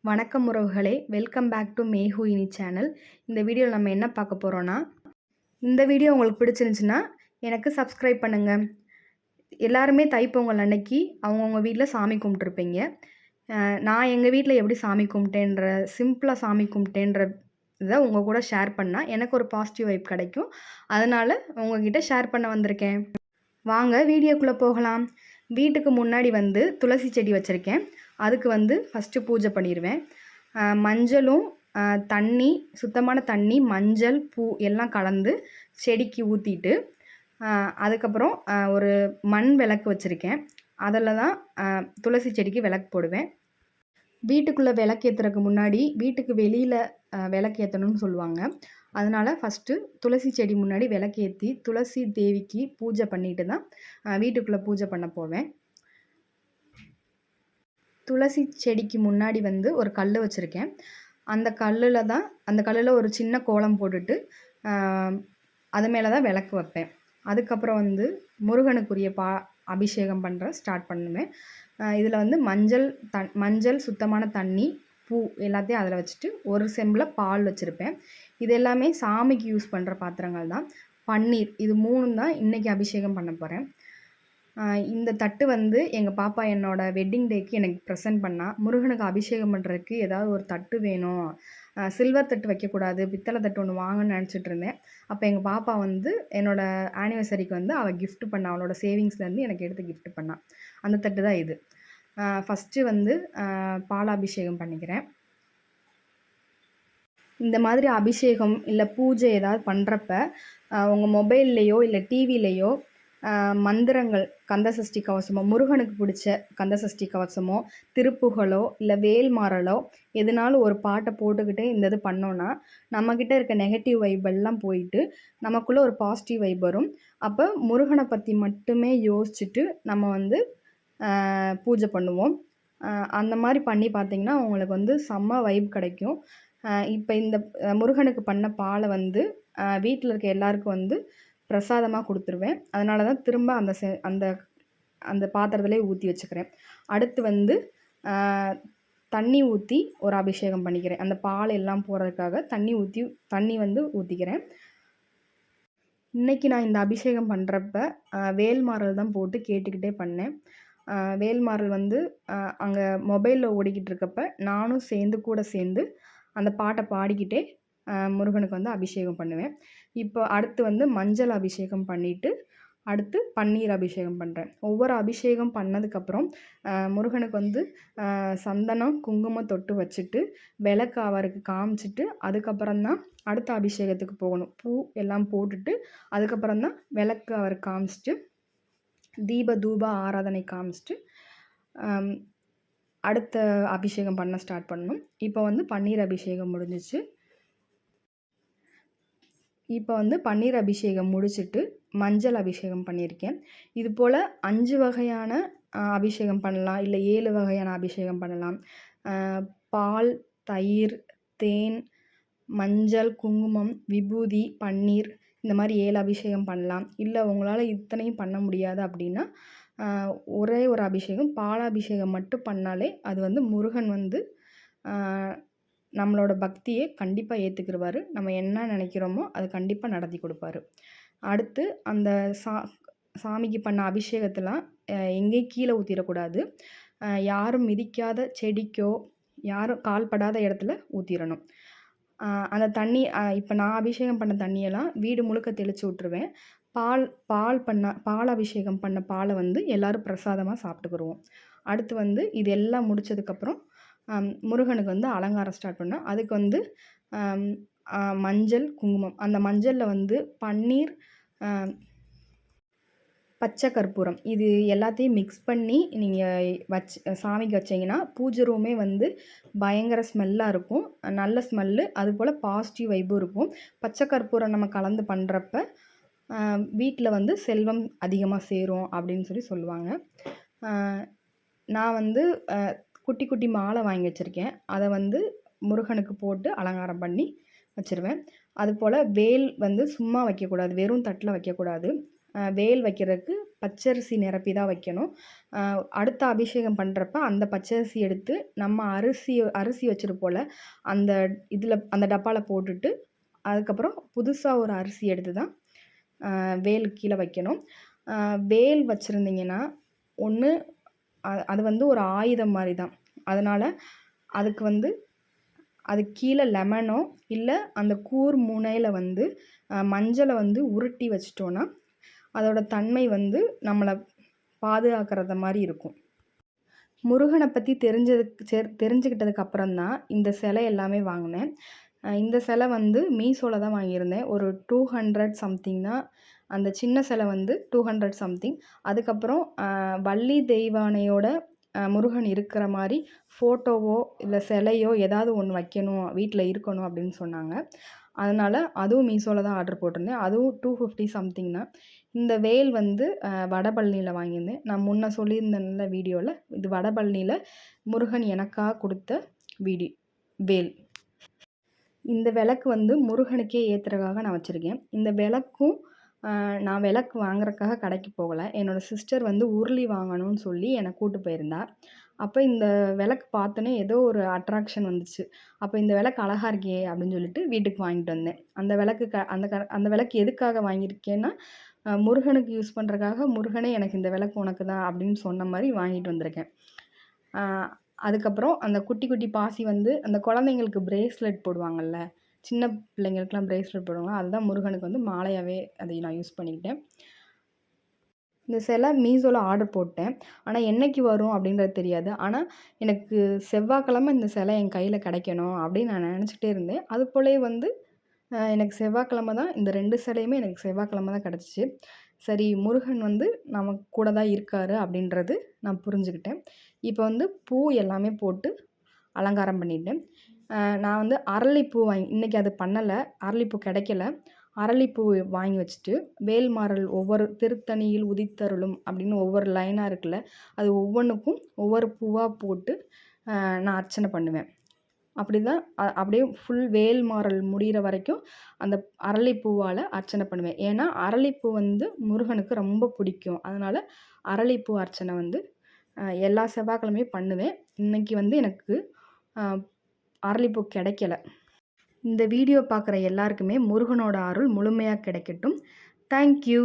வணக்கம் உறவுகளே, welcome back to மேஹூ இனி சேனல். இந்த வீடியோவில் நம்ம என்ன பார்க்க போகிறோன்னா, இந்த வீடியோ உங்களுக்கு பிடிச்சிருந்துச்சுன்னா எனக்கு சப்ஸ்கிரைப் பண்ணுங்கள். எல்லாருமே தைப்பொங்கல் அன்னைக்கு அவங்கவுங்க வீட்டில் சாமி கும்பிட்ருப்பீங்க. நான் எங்கள் வீட்டில் எப்படி சாமி கும்பிட்டேன்ற சிம்பிளாக சாமி கும்பிட்டேன்ற இதை உங்கள் கூட ஷேர் பண்ணால் எனக்கு ஒரு பாசிட்டிவ் வைப் கிடைக்கும். அதனால் உங்ககிட்ட ஷேர் பண்ண வந்திருக்கேன். வாங்க வீடியோக்குள்ளே போகலாம். வீட்டுக்கு முன்னாடி துளசி செடி வச்சுருக்கேன். அதுக்கு ஃபஸ்ட்டு பூஜை பண்ணிடுவேன். மஞ்சளும் தண்ணி, சுத்தமான தண்ணி, மஞ்சள், பூ எல்லாம் கலந்து செடிக்கு ஊற்றிட்டு அதுக்கப்புறம் ஒரு மண் விளக்கு வச்சுருக்கேன். அதில் தான் துளசி செடிக்கு விளக்கு போடுவேன். வீட்டுக்குள்ளே விளக்கு ஏற்றுறதுக்கு முன்னாடி வீட்டுக்கு வெளியில் விளக்கு ஏற்றணும்னு சொல்லுவாங்க. அதனால் ஃபஸ்ட்டு துளசி செடி முன்னாடி விளக்கு ஏற்றி துளசி தேவிக்கு பூஜை பண்ணிட்டு தான் வீட்டுக்குள்ளே பூஜை பண்ண போவேன். துளசி செடிக்கு முன்னாடி ஒரு கல் வச்சுருக்கேன். அந்த கல்லில் ஒரு சின்ன கோலம் போட்டுட்டு அது மேலே தான் விளக்கு வைப்பேன். அதுக்கப்புறம் முருகனுக்குரிய அபிஷேகம் ஸ்டார்ட் பண்ணுவேன். இதில் மஞ்சள், சுத்தமான தண்ணி, பூ எல்லாத்தையும் அதில் வச்சுட்டு ஒரு செம்பில் பால் வச்சுருப்பேன். இது எல்லாமே சாமிக்கு யூஸ் பண்ணுற பாத்திரங்கள் தான். பன்னீர், இது 3 தான் இன்றைக்கி அபிஷேகம் பண்ண போகிறேன். இந்த தட்டு எங்கள் பாப்பா என்னோடய வெட்டிங் டேக்கு எனக்கு ப்ரெசென்ட் பண்ணா. முருகனுக்கு அபிஷேகம் பண்ணுறதுக்கு ஏதாவது ஒரு தட்டு வேணும், சில்வர் தட்டு வைக்கக்கூடாது, பித்தளை தட்டு ஒன்று வாங்கன்னு நினச்சிட்டு இருந்தேன். அப்போ எங்கள் பாப்பா என்னோடய ஆனிவர்சரிக்கு அவள் கிஃப்ட் பண்ணா. அவளோட சேவிங்ஸ்லேருந்து எனக்கு எடுத்து கிஃப்ட் பண்ணா. அந்த தட்டு தான் இது. ஃபஸ்ட்டு பாலாபிஷேகம் பண்ணிக்கிறேன். இந்த மாதிரி அபிஷேகம் இல்லை பூஜை ஏதாவது பண்ணுறப்ப உங்கள் மொபைல்லையோ இல்லை டிவிலையோ மந்திரங்கள், கந்தசஷ்டி கவசமோ, முருகனுக்கு பிடிச்ச கந்தசஷ்டி கவசமோ, திருப்புகழோ இல்லை வேல்மாறலோ எதுனாலும் ஒரு பாட்டை போட்டுக்கிட்டே இந்த இது பண்ணோன்னா நம்மக்கிட்ட இருக்க நெகட்டிவ் வைப் எல்லாம் போயிட்டு நமக்குள்ளே ஒரு பாசிட்டிவ் வைப் வரும். அப்போ முருகனை பற்றி மட்டுமே யோசிச்சுட்டு நம்ம பூஜை பண்ணுவோம். அந்த மாதிரி பண்ணி பார்த்திங்கன்னா உங்களுக்கு செம்ம வைப் கிடைக்கும். இப்போ இந்த முருகனுக்கு பண்ண பாலை வீட்டில் இருக்க எல்லாருக்கும் பிரசாதமாக கொடுத்துருவேன். அதனால தான் திரும்ப அந்த அந்த பாத்திரத்திலே ஊற்றி வச்சுக்கிறேன். அடுத்து தண்ணி ஊற்றி ஒரு அபிஷேகம் பண்ணிக்கிறேன். அந்த பால் எல்லாம் போகிறதுக்காக தண்ணி ஊற்றிக்கிறேன். இன்றைக்கி நான் இந்த அபிஷேகம் பண்ணுறப்ப வேல்மாறல் தான் போட்டு கேட்டுக்கிட்டே பண்ணேன். வேல்மாறல் அங்கே மொபைலில் ஓடிக்கிட்டு இருக்கப்ப நானும் கூட சேர்ந்து அந்த பாட்டை பாடிக்கிட்டே முருகனுக்கு அபிஷேகம் பண்ணுவேன். இப்போ அடுத்து மஞ்சள் அபிஷேகம் பண்ணிவிட்டு அடுத்து பன்னீர் அபிஷேகம் பண்ணுறேன். ஒவ்வொரு அபிஷேகம் பண்ணதுக்கப்புறம் முருகனுக்கு சந்தனம், குங்குமம் தொட்டு வச்சுட்டு விளக்கு அவருக்கு காமிச்சிட்டு அதுக்கப்புறம் தான் அடுத்த அபிஷேகத்துக்கு போகணும். பூ எல்லாம் போட்டுட்டு அதுக்கப்புறம் தான் விளக்கு அவருக்கு காமிச்சிட்டு தூப ஆராதனை காமிச்சிட்டு அடுத்த அபிஷேகம் பண்ண ஸ்டார்ட் பண்ணணும். இப்போ பன்னீர் அபிஷேகம் முடிஞ்சிச்சு. இப்போ பன்னீர் அபிஷேகம் முடிச்சுட்டு மஞ்சள் அபிஷேகம் பண்ணியிருக்கேன். இது போல் 5 வகையான அபிஷேகம் பண்ணலாம், இல்லை 7 வகையான அபிஷேகம் பண்ணலாம். பால், தயிர், தேன், மஞ்சள், குங்குமம், விபூதி, பன்னீர் இந்த மாதிரி 7 அபிஷேகம் பண்ணலாம். இல்லை உங்களால் இத்தனையும் பண்ண முடியாது அப்படின்னா ஒரே ஒரு அபிஷேகம் பாலாபிஷேகம் மட்டும் பண்ணாலே அது முருகன் நம்மளோட பக்தியை கண்டிப்பாக ஏற்றுக்கிடுவார். நம்ம என்ன நினைக்கிறோமோ அது கண்டிப்பாக நடத்தி கொடுப்பாரு. அடுத்து அந்த சாமிக்கு பண்ண அபிஷேகத்தெலாம் எங்கேயும் கீழே ஊற்றிடக்கூடாது. யாரும் மிதிக்காத செடிக்கோ யாரும் கால்படாத இடத்துல ஊற்றிடணும். அந்த தண்ணி இப்போ நான் அபிஷேகம் பண்ண தண்ணியெல்லாம் வீடு முழுக்க தெளித்து விட்ருவேன். பால் அபிஷேகம் பண்ண பாலை எல்லோரும் பிரசாதமாக சாப்பிட்டுக்குருவோம். அடுத்து இது எல்லாம் முடித்ததுக்கப்புறம் முருகனுக்கு அலங்காரம் ஸ்டார்ட் பண்ணோம். அதுக்கு மஞ்சள், குங்குமம், அந்த மஞ்சளில் பன்னீர், பச்சை கற்பூரம் இது எல்லாத்தையும் மிக்ஸ் பண்ணி நீங்கள் சாமிக்கு வச்சிங்கன்னா பூஜை ரூமே பயங்கர ஸ்மெல்லாக இருக்கும். நல்ல ஸ்மெல்லு, அதுபோல் பாசிட்டிவ் வைப்பும் இருக்கும். பச்சை கற்பூரம் நம்ம கலந்து பண்ணுறப்ப வீட்டில் செல்வம் அதிகமாக சேரும் அப்படின்னு சொல்லுவாங்க. நான் குட்டி குட்டி மாலை வாங்கி வச்சுருக்கேன். அதை முருகனுக்கு போட்டு அலங்காரம் பண்ணி வச்சுருவேன். அதுபோல் வேல் சும்மா வைக்கக்கூடாது, வெறும் தட்டில் வைக்கக்கூடாது. வேல் வைக்கிறதுக்கு பச்சரிசி நிரப்பி தான் வைக்கணும். அடுத்த அபிஷேகம் பண்ணுறப்ப அந்த பச்சரிசி எடுத்து நம்ம அரிசி வச்சுருப்போல அந்த அந்த டப்பாவில் போட்டுட்டு அதுக்கப்புறம் புதுசாக ஒரு அரிசி எடுத்து தான் வேல் கீழே வைக்கணும். வேல் வச்சுருந்தீங்கன்னா ஒன்று அது வந்து ஒரு ஆயுதம் மாதிரி தான். அதனால் அதுக்கு கீழே லெமனோ இல்லை அந்த கூர் முனையில் வந்து மஞ்சளை வந்து உருட்டி வச்சிட்டோன்னா அதோட தன்மை வந்து நம்மளை பாதுகாக்கிறத மாதிரி இருக்கும். முருகனை பற்றி தெரிஞ்சுக்கிட்டதுக்கு அப்புறம் தான் இந்த சிலை எல்லாமே வாங்கினேன். இந்த சிலை வந்து மீஷோவில் தான் வாங்கியிருந்தேன். ஒரு 200 சம்திங் தான். அந்த சின்ன சிலை வந்து 200 சம்திங். அதுக்கப்புறம் வள்ளி தெய்வானையோட முருகன் இருக்கிற மாதிரி ஃபோட்டோவோ இல்லை சிலையோ ஏதாவது ஒன்று வைக்கணும், வீட்டில் இருக்கணும் அப்படின்னு சொன்னாங்க. அதனால் அதுவும் மீஷோவில் தான் ஆர்டர் போட்டிருந்தேன். அதுவும் 250 சம்திங் தான். இந்த வேல் வந்து வடபழனியில் வாங்கியிருந்தேன். நான் முன்ன சொல்லியிருந்தேன்ல வீடியோவில், இது வடபழனியில் முருகன் எனக்காக கொடுத்த வேல். இந்த விளக்கு வந்து முருகனுக்கே ஏற்றுறதுக்காக நான் வச்சுருக்கேன். இந்த விளக்கும் நான் விளக்கு வாங்குறதுக்காக கடைக்கு போகலை. என்னோடய சிஸ்டர் வந்து உருளி வாங்கணும்னு சொல்லி என்னை கூட்டு போயிருந்தா. அப்போ இந்த விளக்கு பார்த்தோன்னே ஏதோ ஒரு அட்ராக்ஷன் வந்துச்சு. அப்போ இந்த விளக்கு அழகா இருக்கே அப்படின்னு சொல்லிட்டு வீட்டுக்கு வாங்கிட்டு வந்தேன். அந்த விளக்கு எதுக்காக வாங்கியிருக்கேன்னா, முருகனுக்கு யூஸ் பண்ணுறதுக்காக முருகனே எனக்கு இந்த விளக்கு உனக்கு தான் அப்படின்னு சொன்ன மாதிரி வாங்கிட்டு வந்திருக்கேன். அதுக்கப்புறம் அந்த குட்டி குட்டி பாசி வந்து அந்த குழந்தைங்களுக்கு பிரேஸ்லெட் போடுவாங்கல்ல, சின்ன பிள்ளைங்களுக்குலாம் பிரேஸ்லெட் போடுவாங்க, அதுதான் முருகனுக்கு வந்து மாலையாகவே அதை நான் யூஸ் பண்ணிக்கிட்டேன். இந்த சிலை மீஷோவில் ஆர்டர் போட்டேன். ஆனால் என்னைக்கு வரும் அப்படின்றது தெரியாது. ஆனால் எனக்கு செவ்வாய்க்கிழமை இந்த சிலை என் கையில் கிடைக்கணும் அப்படின்னு நான் நினச்சிட்டே இருந்தேன். அது போலவே வந்து எனக்கு செவ்வாய்க்கிழமை தான் இந்த 2 சிலையுமே எனக்கு செவ்வாய்க்கிழமை தான் கிடச்சிச்சு. சரி, முருகன் வந்து நமக்கு கூட தான் இருக்காரு அப்படின்றது நான் புரிஞ்சுக்கிட்டேன். இப்போ வந்து பூ எல்லாமே போட்டு அலங்காரம் பண்ணிட்டேன். நான் வந்து அரளிப்பூ இன்றைக்கி அது பண்ணலை, அரளிப்பூ கிடைக்கல. அரளிப்பூ வாங்கி வச்சுட்டு வேல்மாறல் ஒவ்வொரு திருத்தணியில் உதித்தருளும் அப்படின்னு ஒவ்வொரு லைனாக இருக்குல்ல, அது ஒவ்வொன்றுக்கும் ஒவ்வொரு பூவாக போட்டு நான் அர்ச்சனை பண்ணுவேன். அப்படி தான் அப்படியே ஃபுல் வேல்மாறல் முடிகிற வரைக்கும் அந்த அரளிப்பூவால் அர்ச்சனை பண்ணுவேன். ஏன்னா அரளிப்பூ வந்து முருகனுக்கு ரொம்ப பிடிக்கும். அதனால் அரளிப்பூ அர்ச்சனை வந்து எல்லா செவ்வாய்க்கிழமையும் பண்ணுவேன். இன்றைக்கி வந்து எனக்கு அரளிப்பூ கிடைக்கல. இந்த வீடியோ பார்க்குற எல்லாருக்குமே முருகனோட அருள் முழுமையாக கிடைக்கட்டும். தேங்க்யூ.